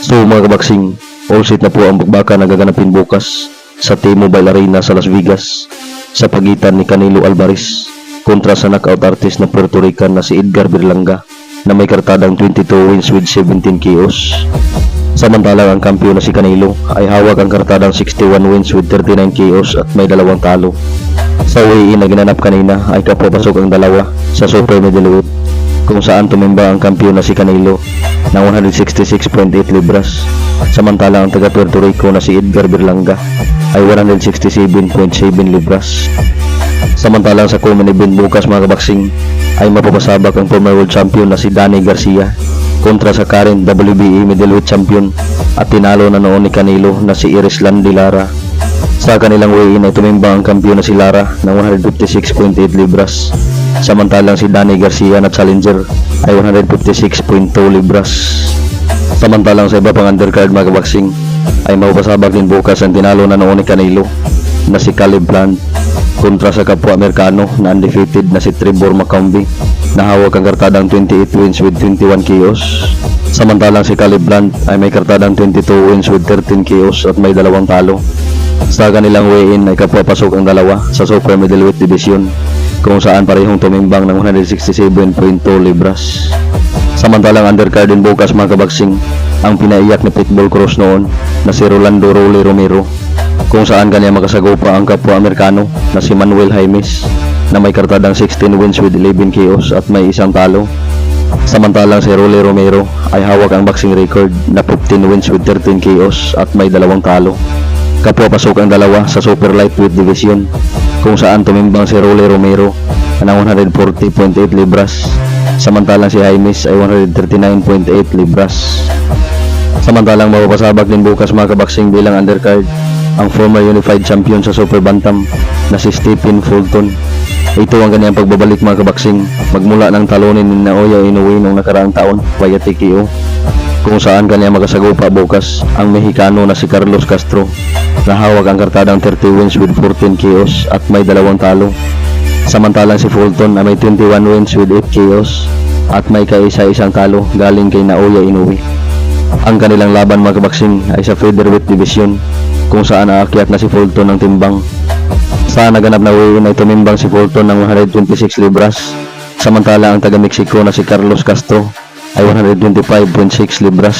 So mga kabaksing, all set na po ang bakbakan na gaganapin bukas sa T-Mobile Arena sa Las Vegas sa pagitan ni Canelo Alvarez kontra sa knockout artist na Puerto Rican na si Edgar Berlanga na may kartadang 22 wins with 17 KOs. Samantalang ang kampiyon na si Canelo ay hawak ang kartadang 61 wins with 39 KOs at may 2 talo. Sa weigh-in na ginanap kanina ay kapapasok ang dalawa sa super middleweight kung saan tumimba ang kampiyon na si Canelo ng 166.8 libras, samantalang ang taga Puerto Rico na si Edgar Berlanga ay 167.7 libras. Samantalang sa common event bukas mga kabaksing ay mapapasabak ang former world champion na si Danny Garcia kontra sa current WBA middleweight champion at tinalo na noon ni Canelo na si Erislandy Lara. Sa kanilang weigh-in ay tumimba ang kampiyon na si Lara ng 156.8 libras, samantalang si Danny Garcia na challenger ay 156.2 libras. Samantalang sa iba pang undercard mga kabaksing ay mapapasabak din bukas ang tinalo na noon ni Canelo na si Caleb Plant kontra sa kapwa Amerikano na undefeated na si Trevor McCombie na hawak ang kartadang 28 wins with 21 KOs. Samantalang si Caleb Plant ay may kartadang 22 wins with 13 KOs at may 2 talo. Sa kanilang weigh-in ay kapapasok ang dalawa sa super middleweight division kung saan parehong tumimbang ng 167.2 libras. Samantalang undercard din bukas mga kabaksing ang pinaiyak ni Pitbull Cruz noon na si Rolando Rolly Romero kung saan kanya makasagupa ang kapwa Amerikano na si Manuel Jaimes na may kartadang 16 wins with 11 KOs at may 1 talo. Samantalang si Rolly Romero ay hawak ang boxing record na 15 wins with 13 KOs at may 2 talo. Kapapasok ang dalawa sa super lightweight division kung saan tumimbang si Rolly Romero ng 140.8 libras, samantalang si Jaimes ay 139.8 libras. Samantalang mapapasabak din bukas mga kabaksing bilang undercard ang former unified champion sa super bantam na si Stephen Fulton. Ito ang kanyang pagbabalik mga kabaksing magmula ng talunin ni Naoya Inoue noong nakaraang taon via TKO, kung saan kanya makasagupa bukas ang Mexicano na si Carlos Castro na hawak ang kartadang 30 wins with 14 KOs at may 2 talo. Samantalang si Fulton ay may 21 wins with 8 KOs at may kaisa-isang talo galing kay Naoya Inoue. Ang kanilang laban mga kabaksing ay sa featherweight division kung saan aakyat na si Fulton ng timbang. Sa naganap na weigh-in ay tumimbang si Fulton ng 126 libras, samantala ang taga Mexico na si Carlos Castro ay 125.6 libras.